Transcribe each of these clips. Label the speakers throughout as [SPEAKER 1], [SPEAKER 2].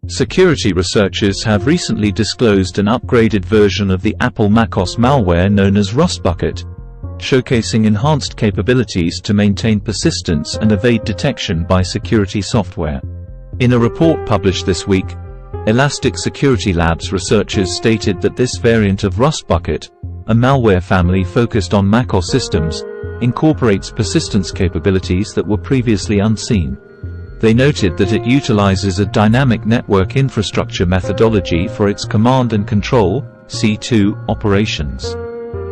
[SPEAKER 1] Security researchers have recently disclosed an upgraded version of the Apple macOS malware known as Rustbucket, showcasing enhanced capabilities to maintain persistence and evade detection by security software. In a report published this week, Elastic Security Labs researchers stated that this variant of Rustbucket, a malware family focused on macOS systems, incorporates persistence capabilities that were previously unseen. They noted that it utilizes a dynamic network infrastructure methodology for its command and control (C2) operations.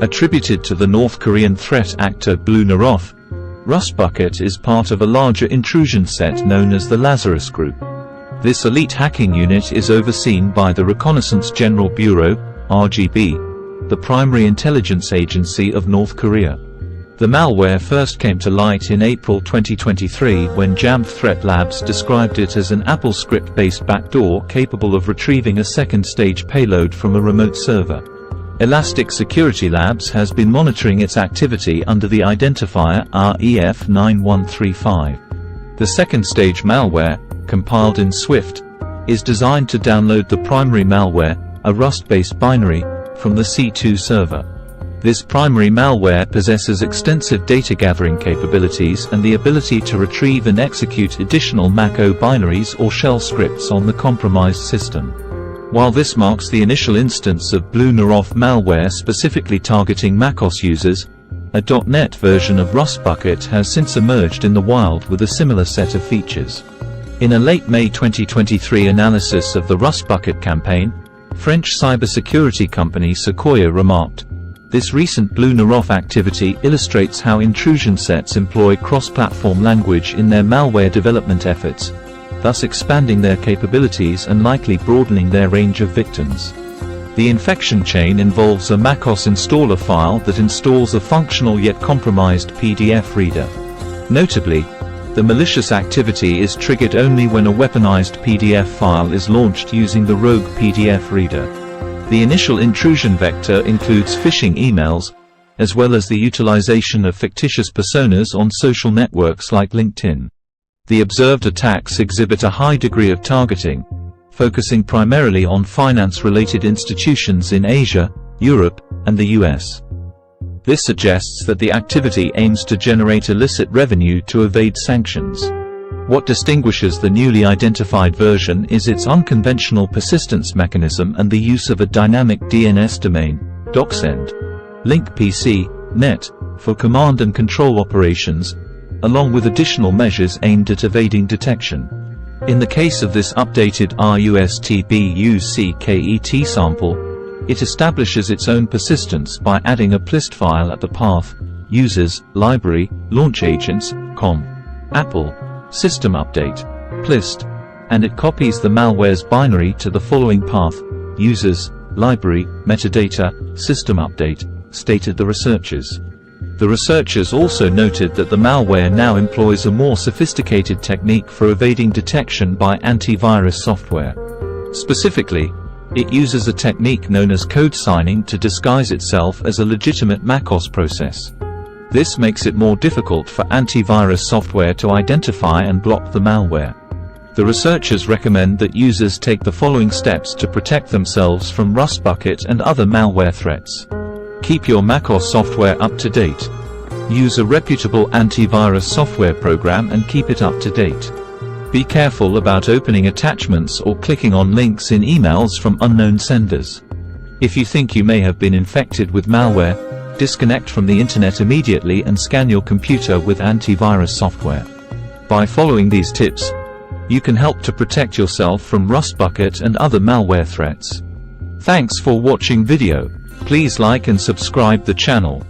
[SPEAKER 1] Attributed to the North Korean threat actor Blue Naroth, Rustbucket is part of a larger intrusion set known as the Lazarus Group. This elite hacking unit is overseen by the Reconnaissance General Bureau (RGB), the primary intelligence agency of North Korea. The malware first came to light in April 2023 when Jamf Threat Labs described it as an Apple script-based backdoor capable of retrieving a second-stage payload from a remote server. Elastic Security Labs has been monitoring its activity under the identifier REF9135. The second-stage malware, compiled in Swift, is designed to download the primary malware, a Rust-based binary, from the C2 server. This primary malware possesses extensive data gathering capabilities and the ability to retrieve and execute additional macOS binaries or shell scripts on the compromised system. While this marks the initial instance of Blue Naroth malware specifically targeting macOS users, a .NET version of Rustbucket has since emerged in the wild with a similar set of features. In a late May 2023 analysis of the Rustbucket campaign, French cybersecurity company Sequoia remarked, "This recent Blue Naroth activity illustrates how intrusion sets employ cross-platform language in their malware development efforts, thus expanding their capabilities and likely broadening their range of victims." The infection chain involves a macOS installer file that installs a functional yet compromised PDF reader. Notably, the malicious activity is triggered only when a weaponized PDF file is launched using the rogue PDF reader. The initial intrusion vector includes phishing emails, as well as the utilization of fictitious personas on social networks like LinkedIn. The observed attacks exhibit a high degree of targeting, focusing primarily on finance-related institutions in Asia, Europe, and the US. This suggests that the activity aims to generate illicit revenue to evade sanctions. What distinguishes the newly identified version is its unconventional persistence mechanism and the use of a dynamic DNS domain, DocSend, link PC, net, for command and control operations, along with additional measures aimed at evading detection. In the case of this updated RUSTBUCKET sample, it establishes its own persistence by adding a plist file at the path, users, library, launch agents, com, Apple, system update, plist, and it copies the malware's binary to the following path, users, library, metadata, system update, stated the researchers. The researchers also noted that the malware now employs a more sophisticated technique for evading detection by antivirus software. Specifically, it uses a technique known as code signing to disguise itself as a legitimate macOS process. This makes it more difficult for antivirus software to identify and block the malware. The researchers recommend that users take the following steps to protect themselves from Rustbucket and other malware threats. Keep your macOS software up to date. Use a reputable antivirus software program and keep it up to date. Be careful about opening attachments or clicking on links in emails from unknown senders. If you think you may have been infected with malware, disconnect from the internet immediately and scan your computer with antivirus software. By following these tips, you can help to protect yourself from Rustbucket and other malware threats. Thanks for watching video. Please like and subscribe the channel.